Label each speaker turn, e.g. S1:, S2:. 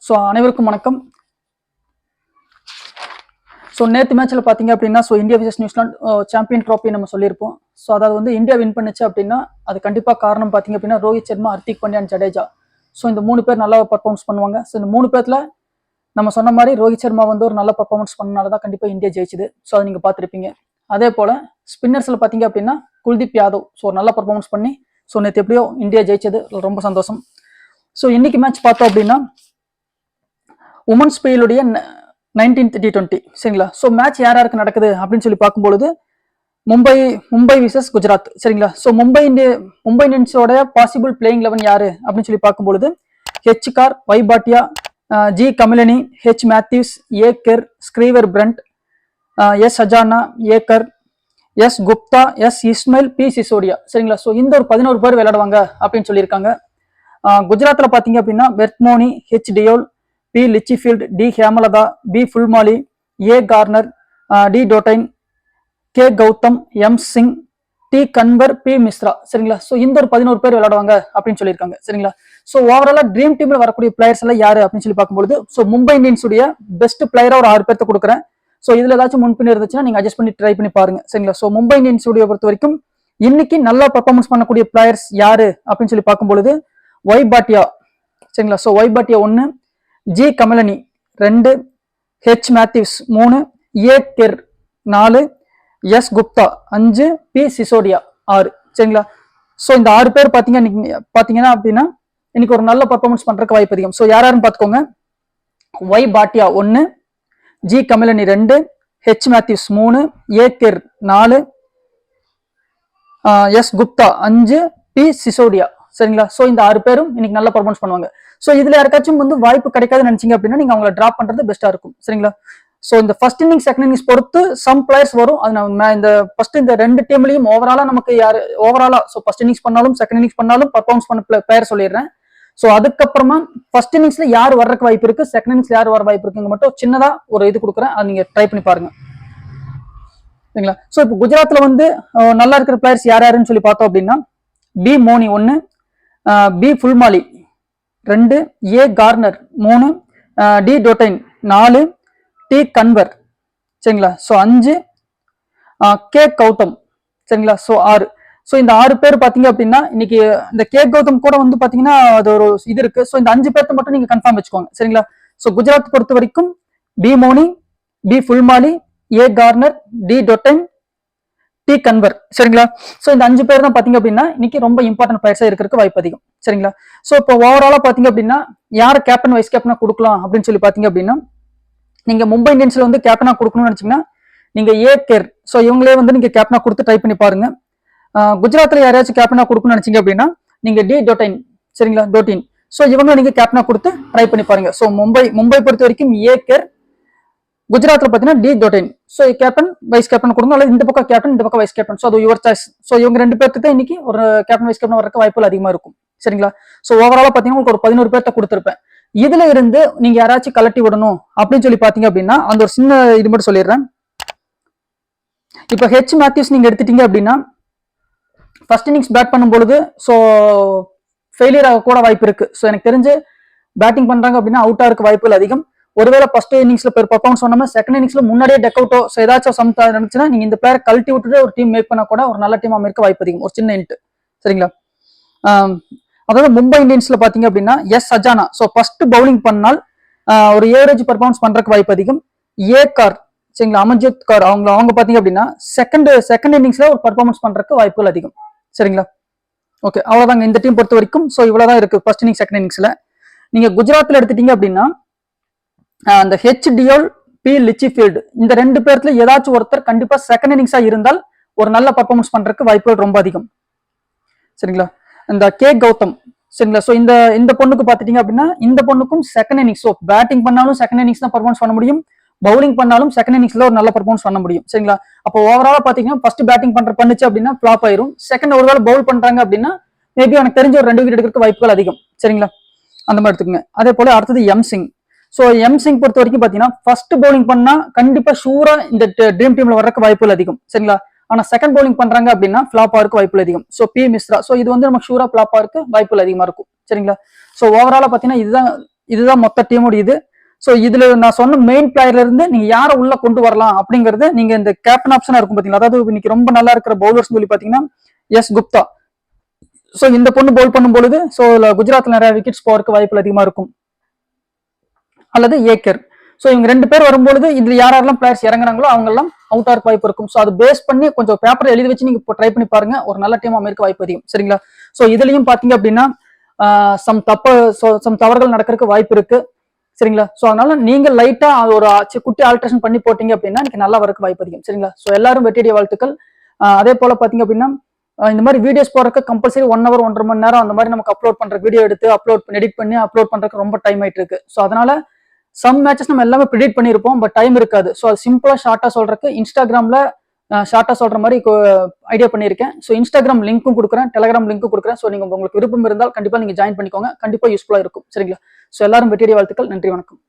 S1: So அனைவருக்கும் வணக்கம். So நேற்று மேட்ச்சில் பார்த்தீங்க அப்படின்னா India versus New Zealand champion trophy நம்ம சொல்லியிருப்போம். ஸோ அதாவது வந்து இந்தியா வின் பண்ணுச்சு அப்படின்னா அது கண்டிப்பாக காரணம் பார்த்தீங்க அப்படின்னா ரோஹித் சர்மா, ஹர்திக் பாண்டியா, ஜடேஜா. ஸோ இந்த 3 பேர் நல்லா பர்ஃபார்மன்ஸ் பண்ணுவாங்க. ஸோ இந்த 3 பேர்ல நம்ம சொன்ன மாதிரி ரோஹித் சர்மா வந்து ஒரு நல்ல பர்ஃபார்மன்ஸ் பண்ணனால தான் கண்டிப்பாக இந்தியா ஜெயிச்சுது. ஸோ அதை நீங்கள் பார்த்துருப்பீங்க. அதே போல் ஸ்பின்னர்ஸில் பார்த்தீங்க அப்படின்னா குல்தீப் யாதவ் ஒரு நல்ல பர்ஃபார்மன்ஸ் பண்ணி நேற்று எப்படியோ இந்தியா ஜெயிச்சது ரொம்ப சந்தோஷம். ஸோ இன்னைக்கு மேட்ச் பார்த்தோம் அப்படின்னா உமன்ஸ் பிரிலுடைய 19th T20 சரிங்களா. ஸோ மேட்ச் யாருக்கு நடக்குது அப்படின்னு சொல்லி பார்க்கும்பொழுது மும்பை விசஸ் குஜராத் சரிங்களா. ஸோ மும்பை இந்தியன்ஸோட பாசிபிள் பிளேயிங் 11 யாரு அப்படின்னு சொல்லி பார்க்கும்பொழுது H Kaur, Y Bhatia, G Kamalini, H Matthews, A Kerr, Sciver Brunt, S Sajana, ஏக்கர், S Gupta, S Ismail, P Sisodia சரிங்களா. ஸோ இந்த ஒரு 11 பேர் விளையாடுவாங்க அப்படின்னு சொல்லியிருக்காங்க. குஜராத்ல பாத்தீங்க அப்படின்னா Beth Mooney, H Deol, P Litchfield, D Hemalatha, P Phulmali, A Gardner, D Dottin, K Gautam, M Singh, T Kanwar, P Mishra சரிங்களா. ஸோ இந்த ஒரு 11 பேர் விளையாடுவாங்க அப்படின்னு சொல்லியிருக்காங்க சரிங்களா. ஸோ ஓவராலா ட்ரீம் டீம்ல வரக்கூடிய பிளேயர்ஸ் எல்லாம் யாரு அப்படின்னு சொல்லி பார்க்கும்போது மும்பை இந்தியன்ஸ் உடைய பெஸ்ட் பிளேயரா ஒரு 6 பேர்த்த கொடுக்குறேன். ஸோ இதுல ஏதாச்சும் முன்பின் இருந்துச்சுன்னா நீங்க அட்ஜஸ்ட் பண்ணி ட்ரை பண்ணி பாருங்க சரிங்களா. ஸோ மும்பை இந்தியன்ஸ் உடைய பொறுத்த வரைக்கும் இன்னைக்கு நல்லா பர்ஃபார்மன்ஸ் பண்ணக்கூடிய பிளேயர்ஸ் யாரு அப்படின்னு சொல்லி பார்க்கும்பொழுது ஒய் பாட்டியா சரிங்களா. So Y Bhatia 1, G Kamalini 2, H Matthews 3, A Kerr 4, S Gupta 5, P Sisodia 6 சரிங்களா. ஸோ இந்த 6 பேர் பாத்தீங்கன்னா அப்படின்னா இன்னைக்கு ஒரு நல்ல பர்ஃபார்மன்ஸ் பண்றதுக்கு வாய்ப்பு அதிகம். ஸோ யாரும் பார்த்துக்கோங்க. Y Bhatia 1, G Kamalini 2, H Matthews 3, A Kerr 4, S Gupta 5, P Sisodia சரிங்களா. ஸோ இந்த 6 பேரும் இன்னைக்கு நல்ல பர்ஃபார்மன்ஸ் பண்ணுவாங்க. ஸோ இதுல யாருக்காச்சும் வந்து வாய்ப்பு கிடைக்காதுன்னு நினைச்சீங்க அப்படின்னா நீங்க அவங்களை டிராப் பண்றது பெஸ்டா இருக்கும் சரிங்களா. ஸோ இந்த ஃபர்ஸ்ட் இன்னிங்ஸ் செகண்ட் இன்னிங்ஸ் பொறுத்து சம் பிளேயர்ஸ் வரும். அது நம்ம இந்த ஃபர்ஸ்ட் இந்த 2 டீம்லயும் ஓவராலா நமக்கு ஸோ ஃபர்ஸ்ட் இன்னிங்ஸ் பண்ணாலும் செகண்ட் இன்னிங்ஸ் பண்ணாலும் பர்ஃபார்மன்ஸ் பண்ண பிளேயர் சொல்லிடுறேன். ஸோ அதுக்கப்புறமா ஃபர்ஸ்ட் இன்னிங்ஸ்ல யார் வர்றதுக்கு வாய்ப்பு இருக்கு, செகண்ட் இன்னிங்ஸ்ல யார் வர வாய்ப்பு இருக்குங்க மட்டும் சின்னதா ஒரு இது கொடுக்குறேன். அது நீங்க ட்ரை பண்ணி பாருங்க சரிங்களா. ஸோ இப்போ குஜராத்ல வந்து நல்லா இருக்கிற பிளேயர்ஸ் யாருன்னு சொல்லி பார்த்தோம் அப்படின்னா பி மோனி 1, பி ஃபுல்மாலி 2, ஏ கார்னர் 3, டி டோட்டைன் 4, டி கன்வர் சரிங்களா. ஸோ 5, கே கௌதம் சரிங்களா. ஸோ 6. ஸோ இந்த 6 பேர் பாத்தீங்க அப்படின்னா இன்னைக்கு இந்த கே கௌதம் கூட வந்து பாத்தீங்கன்னா அது ஒரு இது இருக்கு. ஸோ இந்த 5 பேர்த்த மட்டும் நீங்க கன்ஃபார்ம் வச்சுக்கோங்க சரிங்களா. ஸோ குஜராத் பொறுத்த வரைக்கும் B Moni, B Phulmali, A Gardner, D டோட்டைன், D Kanwar சரிங்களா. ஸோ இந்த 5 பேர் தான் பாத்தீங்க அப்படின்னா இன்னைக்கு ரொம்ப இம்பார்ட்டன்ட் பிளேயர்ஸா இருக்கிறதுக்கு வாய்ப்பு அதிகம் சரிங்களா. ஸோ இப்போ ஓவராலா பாத்தீங்க அப்படின்னா யார் கேப்டன் வைஸ் கேப்டனா கொடுக்கலாம் அப்படின்னு சொல்லி பாத்தீங்க அப்படின்னா நீங்க மும்பை இந்தியன்ஸ்ல வந்து கேப்டனா கொடுக்கணும்னு நினைச்சீங்கன்னா நீங்க ஏ கேர் ஸோ இவங்களே வந்து நீங்க கேப்டனா கொடுத்து ட்ரை பண்ணி பாருங்க. குஜராத்ல யாராச்சும் கேப்டனா கொடுக்கணும்னு நினைச்சீங்க அப்படின்னா நீங்க டி டோட்டைன் சரிங்களா, டோட்டின். ஸோ இவங்க நீங்க கேப்டனா கொடுத்து ட்ரை பண்ணி பாருங்க. ஸோ மும்பை பொறுத்த வரைக்கும் ஏ கேர், குஜராத்ல பாத்தீங்கன்னா D Dottin. So captain vice captain கொடுங்க, அல்லது இந்த பக்கம் கேப்டன் இந்த பக்கம் வைஸ் கேப்டன். ஸோ அது யுவர் சாய்ஸ். ஸோ இவங்க 2 பேருக்கு தான் இன்னைக்கு ஒரு கேப்டன் வைஸ் கேப்டன் வரக்கு வாய்ப்புகள் அதிகமா இருக்கும் சரிங்களா. ஸோ ஓவராலா பாத்தீங்கன்னா உங்களுக்கு ஒரு 11 பேர்த்த கொடுத்துருப்பேன். இதுல இருந்து நீங்க யாராச்சும் கலட்டி விடணும் அப்படின்னு சொல்லி பாத்தீங்க அப்படின்னா அந்த ஒரு சின்ன இது மட்டும் சொல்லிடுறேன். இப்ப ஹெச் மேத்யூஸ் நீங்க எடுத்துட்டீங்க அப்படின்னா ஃபர்ஸ்ட் இன்னிங்ஸ் பேட் பண்ணும்பொழுது ஸோ ஃபெயிலியர் ஆக கூட வாய்ப்பு இருக்கு. ஸோ எனக்கு தெரிஞ்சு பேட்டிங் பண்றாங்க அப்படின்னா அவுட் ஆகிறதுக்கு வாய்ப்புகள் அதிகம். ஒருவேளை ஃபர்ஸ்ட் இன்னிங்ஸ்ல பெர்ஃபார்மன்ஸ் சொன்னாம செகண்ட் இன்னிங்ஸ்ல முன்னாடியே டெக் அவுட்டோ ஏதாச்சும் சம்தா இருந்துச்சுன்னா நீங்க இந்த பிளேயர் கழட்டி விட்டுட்டு ஒரு டீம் மேக் பண்ண கூட ஒரு நல்ல டீமா இருக்க வாய்ப்பு அதிகம். ஒரு சின்ன இன்ட் சரிங்களா. அதாவது மும்பை இந்தியன்ஸ்ல பாத்தீங்க அப்படின்னா எஸ் அஜானா ஸோ ஃபர்ஸ்ட் பவுலிங் பண்ணால் ஒரு ஏவரேஜ் பெர்ஃபார்மன்ஸ் பண்றதுக்கு வாய்ப்பு அதிகம். ஏ கார் சரிங்களா, அமர்ஜித் கார் அவங்க பாத்தீங்க அப்படின்னா செகண்ட் இன்னிங்ஸ்ல ஒரு பெர்ஃபார்மன்ஸ் பண்றதுக்கு வாய்ப்புகள் அதிகம் சரிங்களா. ஓகே, அவ்வளவுதாங்க இந்த டீம் பொறுத்த வரைக்கும். ஸோ இவ்வளவுதான் இருக்கு ஃபர்ஸ்ட் இன்னிங்ஸ் செகண்ட் இன்னிங்ஸ்ல. நீங்க குஜராத்ல எடுத்துட்டீங்க அப்படின்னா அந்த ஹெச் டியோல், பி லிச்சிஃபீல்டு இந்த 2 பேர்ல ஏதாச்சும் ஒருத்தர் கண்டிப்பா செகண்ட் இன்னிங்ஸா இருந்தால் ஒரு நல்ல பர்ஃபார்மன்ஸ் பண்றதுக்கு வாய்ப்புகள் ரொம்ப அதிகம் சரிங்களா. இந்த கே கௌதம் சரிங்களா. ஸோ இந்த பொண்ணுக்கு பாத்துட்டீங்க அப்படின்னா இந்த பொண்ணுக்கும் செகண்ட் இன்னிங்ஸ் ஸோ பேட்டிங் பண்ணாலும் செகண்ட் இன்னிங்ஸ் தான் பர்ஃபார்மன்ஸ் பண்ண முடியும், பவுலிங் பண்ணாலும் செகண்ட் இன்னிங்ஸ்ல ஒரு நல்ல பர்ஃபார்மன்ஸ் பண்ண முடியும் சரிங்களா. அப்போ ஓவராலா பாத்தீங்கன்னா ஃபர்ஸ்ட் பேட்டிங் பண்ணுச்சு அப்படின்னா ஃபிளாப் ஆயிரும். செகண்ட் ஒருவேளை பவுல் பண்றாங்க அப்படின்னா மேபி எனக்கு தெரிஞ்ச ஒரு 2 விக்கெட் எடுக்கிறதுக்கு வாய்ப்புகள் அதிகம் சரிங்களா. அந்த மாதிரி எடுத்துக்கோங்க. அதே போல அடுத்தது M Singh. So M Singh பொறுத்த வரைக்கும் பாத்தீங்கன்னா ஃபர்ஸ்ட் பவுலிங் பண்ணா கண்டிப்பா ஷூரா இந்த ட்ரீம் டீம்ல வர்றதுக்கு வாய்ப்புகள் அதிகம் சரிங்களா. ஆனா செகண்ட் பவுலிங் பண்றாங்க அப்படின்னா ஃபிளாப் ஆருக்கு வாய்ப்புகள் அதிகம். ஸோ பி மிஸ்ரா ஸோ இது வந்து நமக்கு ஷூரா ஃபிளாப் ஆருக்கு வாய்ப்புகள் அதிகமா இருக்கும் சரிங்களா. ஸோ ஓவராலா பாத்தீங்கன்னா இதுதான் இதுதான் மொத்த டீமோட இது. ஸோ இதுல நான் சொன்ன மெயின் பிளேயர்ல இருந்து நீங்க யாரை உள்ள கொண்டு வரலாம் அப்படிங்கறது நீங்க இந்த கேப்டன் ஆப்ஷனா இருக்கும் பாத்தீங்களா, அதாவது இன்னைக்கு ரொம்ப நல்லா இருக்கிற பவுலர்ஸ் சொல்லி பாத்தீங்கன்னா எஸ் குப்தா. ஸோ இந்த பொண்ணு பவுல் பண்ணும் பொழுது ஸோ குஜராத்ல நிறைய விக்கெட்ஸ் போறதுக்கு வாய்ப்புகள் அதிகமா இருக்கும். அல்லது ஏக்கர். ஸோ இவங்க 2 பேர் வரும்பொழுது இதுல யாரெல்லாம் பிளேயர்ஸ் இறங்குறாங்களோ அவங்க எல்லாம் அவுட் ஆக வாய்ப்பு இருக்கும். ஸோ அது பேஸ் பண்ணி கொஞ்சம் பேப்பர் எழுதி வச்சு நீங்க இப்போ ட்ரை பண்ணி பாருங்க, ஒரு நல்ல டீம் அமெரிக்கா வாய்ப்பு அதிகம். சரிங்களா? ஸோ இதுலயும் பாத்தீங்க அப்படின்னா சம் தவறுகள் நடக்கிறதுக்கு வாய்ப்பு இருக்கு. சரிங்களா? ஸோ அதனால நீங்க லைட்டா ஒரு குட்டி ஆல்ட்ரேஷன் பண்ணி போட்டீங்க அப்படின்னா எனக்கு நல்லா வரக்கு வாய்ப்பு அதிகம். சரிங்களா? ஸோ எல்லாரும் வெற்றியடைய வாழ்த்துக்கள். அதே போல பாத்தீங்க அப்படின்னா இந்த மாதிரி வீடியோஸ் போறதுக்கு கம்பல்சரி 1 hour 1.5 மணி நேரம் அந்த மாதிரி நமக்கு அப்லோட் பண்ற வீடியோ எடுத்து அப்லோட் பண்ணி எடிட் பண்ணி அப்லோட் பண்றதுக்கு ரொம்ப டைம் ஆயிட்டு இருக்கு. ஸோ அதனால சம் மேட்சஸ் நம்ம எல்லாமே ப்ரிடிக்ட் பண்ணிருப்போம், பட் டைம் இருக்காது. ஸோ அது சிம்பிளா ஷார்ட்டா சொல்றதுக்கு இன்ஸ்டாகிராம்ல ஷார்ட்டா சொல்ற மாதிரி ஐடியா பண்ணியிருக்கேன். ஸோ இன்ஸ்டாகிராம் லிங்க்கும் கொடுக்குறேன், டெலிகிராம் லிங்க்கும் கொடுக்குறேன். ஸோ நீங்க உங்களுக்கு விருப்பம் இருந்தால் கண்டிப்பா நீங்க ஜாயின் பண்ணிக்கோங்க, கண்டிப்பா யூஸ்ஃபுல்லா இருக்கும். சரிங்களா? ஸோ எல்லாரும் வெற்றியடைய வாழ்த்துக்கள். நன்றி, வணக்கம்.